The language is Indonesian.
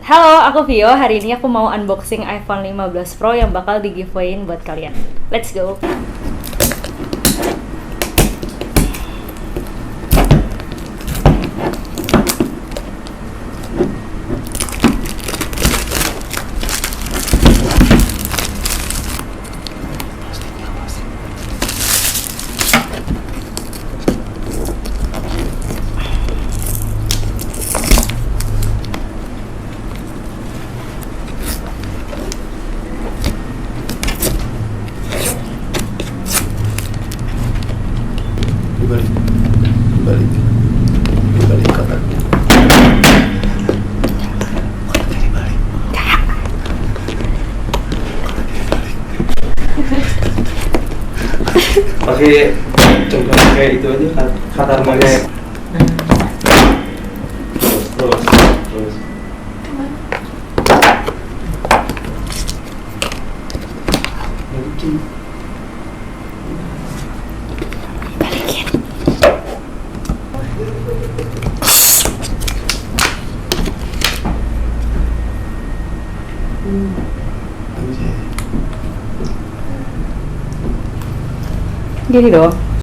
Halo, aku Vio. Hari ini aku mau unboxing iPhone 15 Pro yang bakal di giveaway-in buat kalian. Let's go. dibalik kotak. Pakai contoh kayak itu aja, kata rumahnya. Terus. Gini dong.